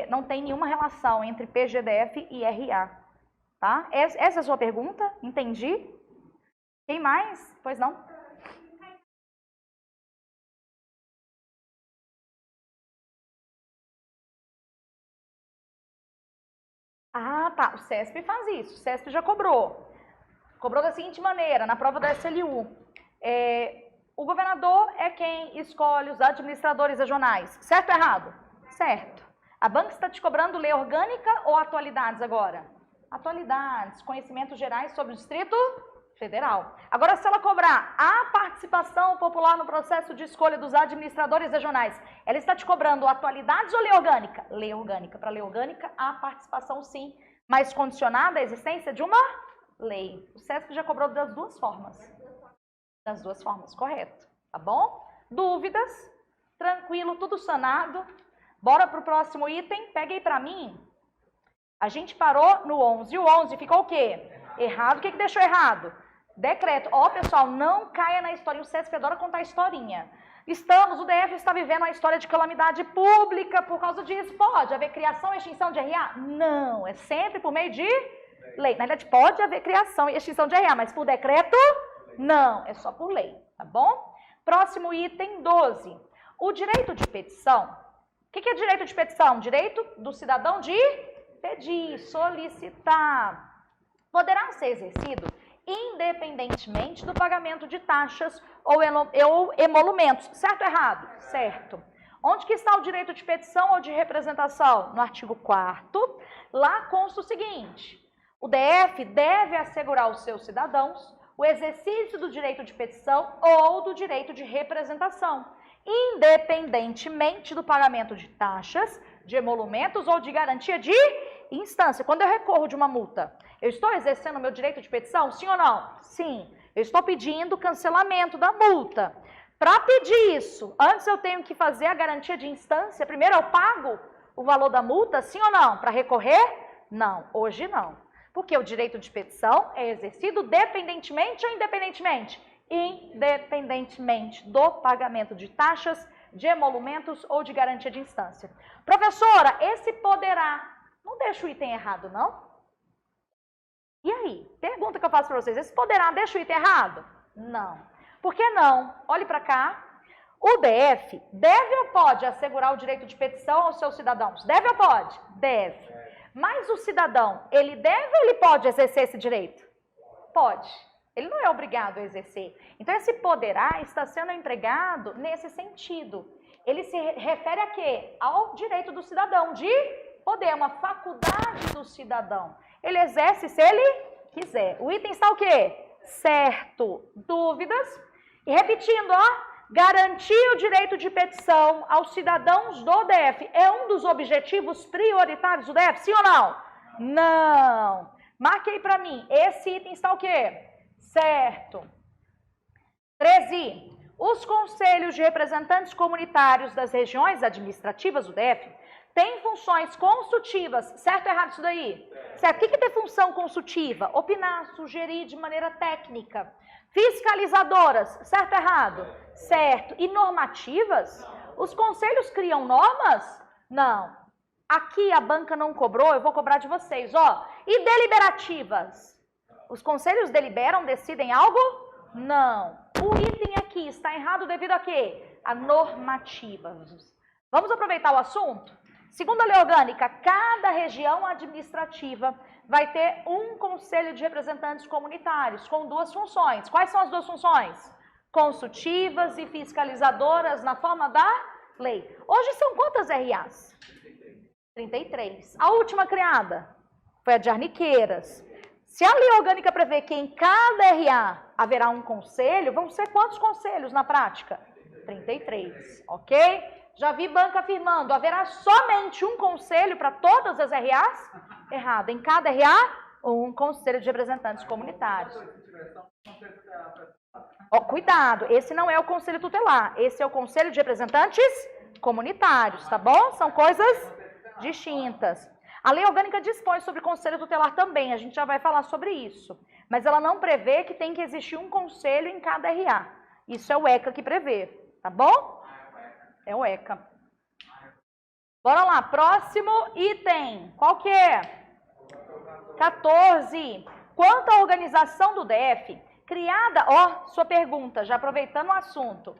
não tem nenhuma relação entre PGDF e RA. Tá? Essa é a sua pergunta? Entendi? Quem mais? Pois não? Ah, tá. O CESP faz isso. O CESP já cobrou. Cobrou da seguinte maneira, na prova da SLU. O governador é quem escolhe os administradores regionais. Certo ou errado? Certo. A banca está te cobrando lei orgânica ou atualidades agora? Atualidades, conhecimentos gerais sobre o Distrito Federal. Agora, se ela cobrar a participação popular no processo de escolha dos administradores regionais, ela está te cobrando atualidades ou lei orgânica? Lei orgânica. Para lei orgânica, a participação sim, mas condicionada à existência de uma lei. O CESP já cobrou das duas formas. Das duas formas, correto. Tá bom? Dúvidas? Tranquilo, tudo sanado. Bora para o próximo item. Pega aí para mim. A gente parou no 11. E o 11 ficou o quê? Errado. O que deixou errado? Decreto. Ó, pessoal, não caia na historinha. O CESP adora contar historinha. O DF está vivendo uma história de calamidade pública por causa disso. Pode haver criação e extinção de RA? Não. É sempre por meio de lei. Na verdade, pode haver criação e extinção de RA, mas por decreto, não. É só por lei. Tá bom? Próximo item 12. O direito de petição. O que é direito de petição? Direito do cidadão de pedir, solicitar. Poderá ser exercido independentemente do pagamento de taxas ou emolumentos. Certo ou errado? Certo. Onde que está o direito de petição ou de representação? No artigo 4º, lá consta o seguinte: o DF deve assegurar aos seus cidadãos o exercício do direito de petição ou do direito de representação, independentemente do pagamento de taxas, de emolumentos ou de garantia de instância. Quando eu recorro de uma multa, eu estou exercendo o meu direito de petição? Sim ou não? Sim. Eu estou pedindo cancelamento da multa. Para pedir isso, antes eu tenho que fazer a garantia de instância. Primeiro eu pago o valor da multa, sim ou não? Para recorrer? Não, hoje não. Porque o direito de petição é exercido dependentemente ou independentemente? Independentemente do pagamento de taxas, de emolumentos ou de garantia de instância. Professora, esse poderá, não deixa o item errado, não? E aí? Pergunta que eu faço para vocês, esse poderá deixa o item errado? Não. Por que não? Olhe para cá. O DF deve ou pode assegurar o direito de petição aos seus cidadãos? Deve ou pode? Deve. Mas o cidadão, ele deve ou ele pode exercer esse direito? Pode. Ele não é obrigado a exercer. Então, esse poderá está sendo empregado nesse sentido. Ele se refere a quê? Ao direito do cidadão de poder, uma faculdade do cidadão. Ele exerce se ele quiser. O item está o quê? Certo. Dúvidas? E repetindo, ó. Garantir o direito de petição aos cidadãos do DF é um dos objetivos prioritários do DF, sim ou não? Não. Marque aí para mim. Esse item está o quê? Certo. 13. Os conselhos de representantes comunitários das regiões administrativas do DF têm funções consultivas. Certo ou errado isso daí? Certo. O que é ter função consultiva? Opinar, sugerir de maneira técnica. Fiscalizadoras. Certo ou errado? Certo. E normativas? Os conselhos criam normas? Não. Aqui a banca não cobrou, eu vou cobrar de vocês, ó. E deliberativas? Os conselhos deliberam, decidem algo? Não. O item aqui está errado devido a quê? A normativas. Vamos aproveitar o assunto? Segundo a lei orgânica, cada região administrativa vai ter um conselho de representantes comunitários com duas funções. Quais são as duas funções? Consultivas e fiscalizadoras na forma da lei. Hoje são quantas RAs? 33. A última criada foi a de Arniqueiras. Se a lei orgânica prevê que em cada RA haverá um conselho, vão ser quantos conselhos na prática? 33, ok? Já vi banca afirmando, haverá somente um conselho para todas as RAs? Errado. Em cada RA, um conselho de representantes comunitários. Oh, cuidado, esse não é o conselho tutelar, esse é o conselho de representantes comunitários, tá bom? São coisas distintas. A lei orgânica dispõe sobre conselho tutelar também, a gente já vai falar sobre isso. Mas ela não prevê que tem que existir um conselho em cada RA. Isso é o ECA que prevê, tá bom? É o ECA. Bora lá, próximo item. Qual que é? 14. Quanto à organização do DF, criada... Ó, sua pergunta, já aproveitando o assunto.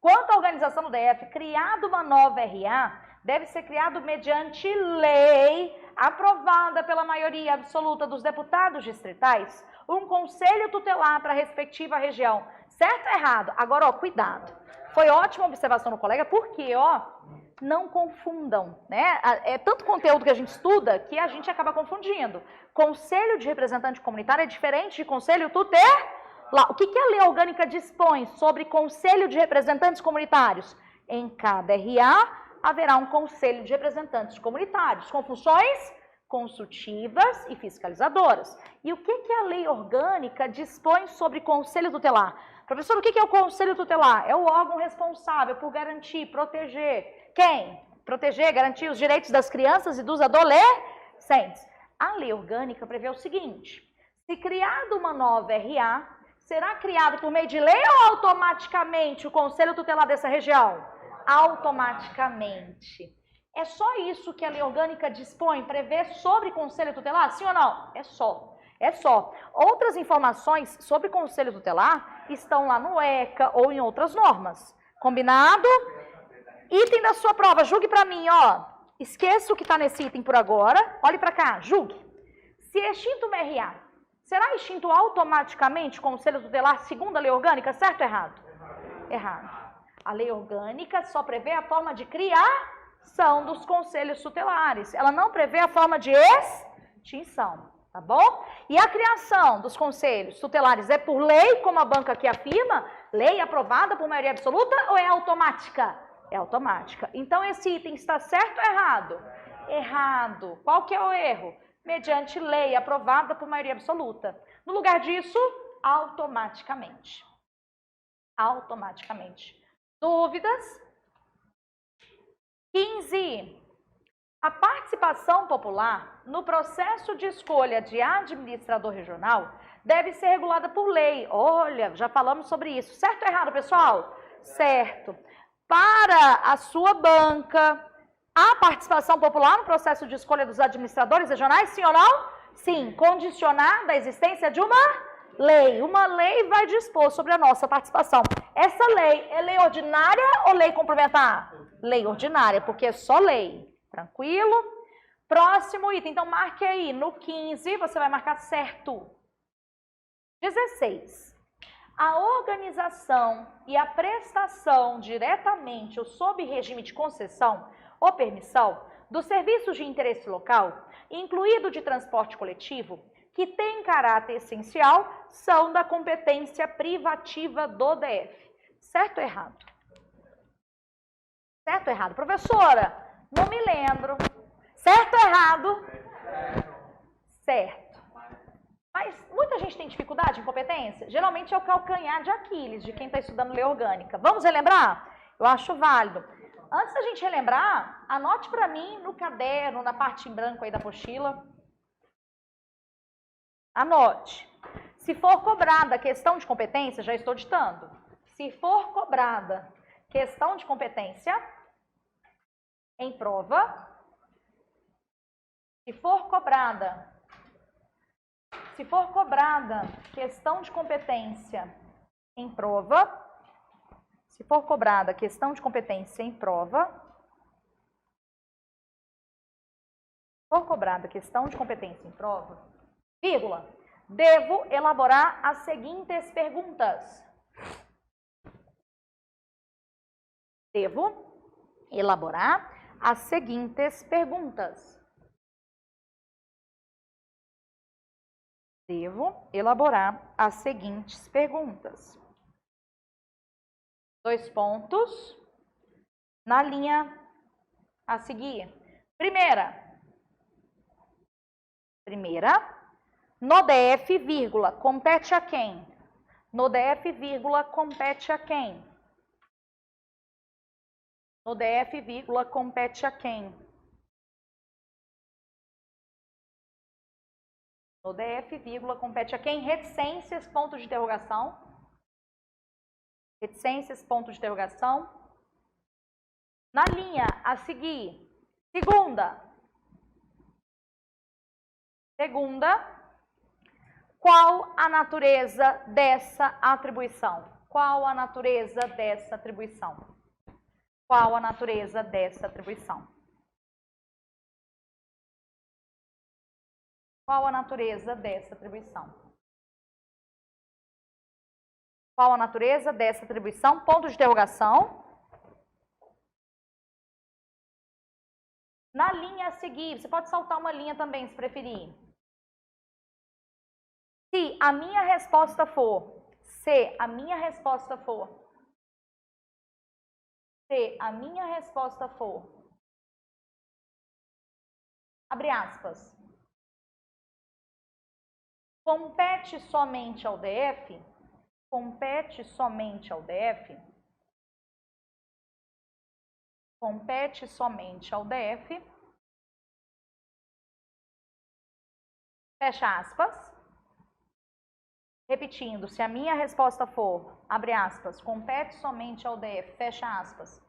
Quanto à organização do DF, criada uma nova RA, deve ser criado mediante lei aprovada pela maioria absoluta dos deputados distritais, um conselho tutelar para a respectiva região. Certo ou errado? Agora, ó, cuidado. Foi ótima observação do colega, porque, ó, não confundam, né? É tanto conteúdo que a gente estuda que a gente acaba confundindo. Conselho de representante comunitário é diferente de conselho tutelar. O que a lei orgânica dispõe sobre conselho de representantes comunitários? Em cada RA haverá um conselho de representantes comunitários com funções consultivas e fiscalizadoras. E o que a lei orgânica dispõe sobre conselho tutelar? Professor, o que é o conselho tutelar? É o órgão responsável por garantir, proteger. Quem? Proteger, garantir os direitos das crianças e dos adolescentes. A lei orgânica prevê o seguinte: se criada uma nova RA, será criado por meio de lei ou automaticamente o conselho tutelar dessa região? Automaticamente. É só isso que a lei orgânica dispõe, prevê sobre conselho tutelar? Sim ou não? É só. É só. Outras informações sobre conselho tutelar estão lá no ECA ou em outras normas. Combinado? Item da sua prova, julgue para mim, ó. Esqueça o que está nesse item por agora. Olhe para cá, julgue. Se extinto uma RA, será extinto automaticamente o conselho tutelar segundo a lei orgânica? Certo ou errado? Errado. A lei orgânica só prevê a forma de criação dos conselhos tutelares. Ela não prevê a forma de extinção, tá bom? E a criação dos conselhos tutelares é por lei, como a banca aqui afirma? Lei aprovada por maioria absoluta ou é automática? É automática. Então, esse item está certo ou errado? Errado. Qual que é o erro? Mediante lei aprovada por maioria absoluta. No lugar disso, automaticamente. Automaticamente. Dúvidas? 15. A participação popular no processo de escolha de administrador regional deve ser regulada por lei. Olha, já falamos sobre isso. Certo ou errado, pessoal? Certo. para a sua banca a participação popular no processo de escolha dos administradores regionais, sim ou não? Sim, condicionada à existência de uma lei. Uma lei vai dispor sobre a nossa participação. Essa lei é lei ordinária ou lei complementar? Lei ordinária, porque é só lei. Tranquilo? Próximo item. Então, marque aí. No 15, você vai marcar certo. 16. A organização e a prestação diretamente ou sob regime de concessão ou permissão dos serviços de interesse local, incluído de transporte coletivo, que tem caráter essencial, são da competência privativa do DF. Certo ou errado? Certo ou errado? Professora, não me lembro. Certo ou errado? Certo. Mas muita gente tem dificuldade em competência? Geralmente é o calcanhar de Aquiles, de quem está estudando lei orgânica. Vamos relembrar? Eu acho válido. Antes da gente relembrar, anote para mim no caderno, na parte em branco aí da apostila. Anote. Se for cobrada questão de competência, já estou ditando. Se for cobrada questão de competência em prova, se for cobrada questão de competência em prova, se for cobrada questão de competência em prova, vírgula, devo elaborar as seguintes perguntas. Devo elaborar as seguintes perguntas. Devo elaborar as seguintes perguntas. 2 pontos na linha a seguir. Primeira, no DF, vírgula, compete a quem? No DF, vírgula, compete a quem? No DF, vírgula, compete a quem? No DF, vírgula, compete a quem? Reticências, ponto de interrogação. Reticências, ponto de interrogação. Na linha a seguir, segunda, qual a natureza dessa atribuição? Qual a natureza dessa atribuição? Qual a natureza dessa atribuição? Qual a natureza dessa atribuição? Qual a natureza dessa atribuição? Ponto de interrogação. Na linha a seguir, você pode saltar uma linha também, se preferir. Se a minha resposta for, abre aspas, compete somente ao DF, fecha aspas. Repetindo, se a minha resposta for, abre aspas, compete somente ao DF, fecha aspas,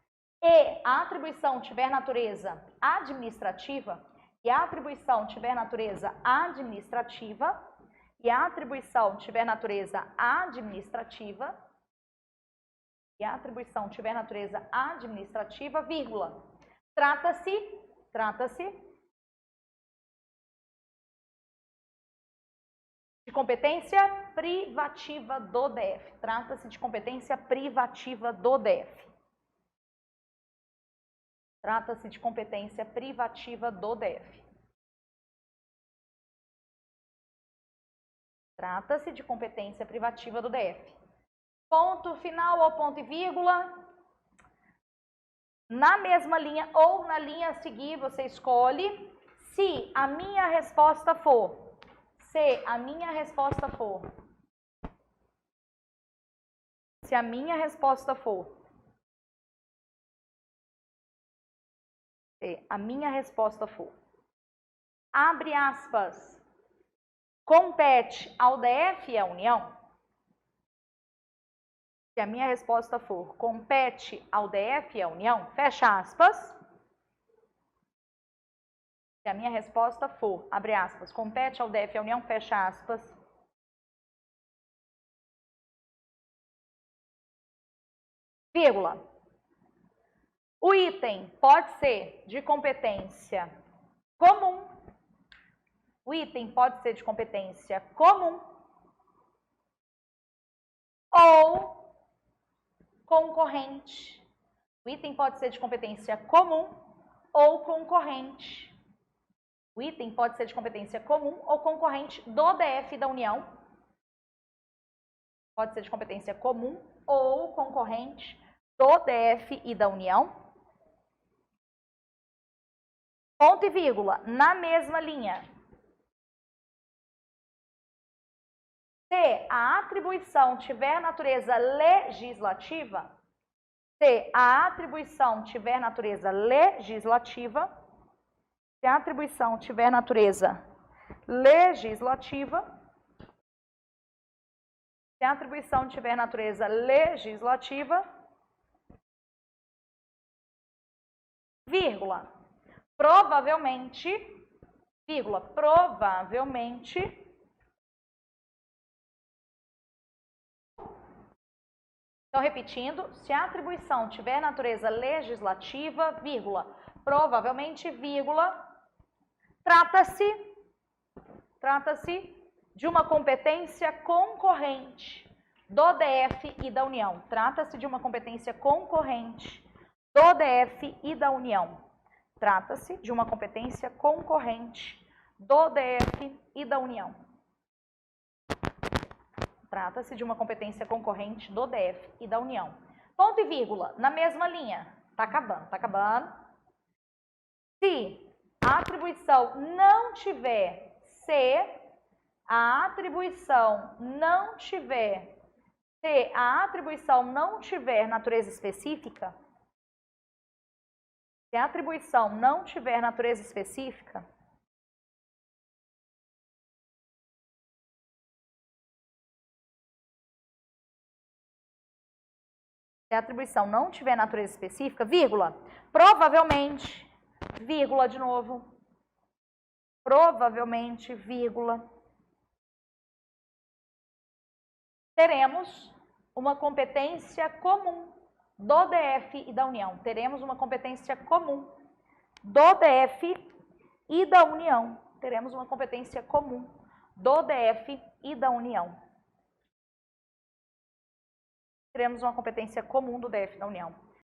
e a atribuição tiver natureza administrativa, e a atribuição tiver natureza administrativa, vírgula, trata-se de competência privativa do DF. Trata-se de competência privativa do DF. Trata-se de competência privativa do DF. Trata-se de competência privativa do DF. Ponto final ou ponto e vírgula. Na mesma linha ou na linha a seguir, você escolhe. Se a minha resposta for, se a minha resposta for abre aspas, compete ao DF e à União, Se a minha resposta for compete ao DF e à União, fecha aspas. Se a minha resposta for, abre aspas, compete ao DF e à União, fecha aspas. Vírgula. O item pode ser de competência comum. O item pode ser de competência comum ou concorrente. O item pode ser de competência comum ou concorrente. O item pode ser de competência comum ou concorrente do DF e da União. Pode ser de competência comum ou concorrente do DF e da União. Ponto e vírgula, na mesma linha. Se a atribuição tiver natureza legislativa, se a atribuição tiver natureza legislativa, se a atribuição tiver natureza legislativa, se a atribuição tiver natureza legislativa, vírgula, provavelmente, vírgula, provavelmente, então repetindo, se a atribuição tiver natureza legislativa, vírgula, provavelmente, vírgula, trata-se de uma competência concorrente do DF e da União. Trata-se de uma competência concorrente do DF e da União. Trata-se de uma competência concorrente do DF e da União. Trata-se de uma competência concorrente do DF e da União. Ponto e vírgula, na mesma linha. Tá acabando. Se a atribuição não tiver, se a atribuição não tiver natureza específica, se a atribuição não tiver natureza específica, se a atribuição não tiver natureza específica, vírgula, provavelmente, vírgula de novo, provavelmente, vírgula, teremos uma competência comum do DF e da União. Teremos uma competência comum do DF e da União. Teremos uma competência comum do DF e da União. Teremos uma competência comum do DF e da União.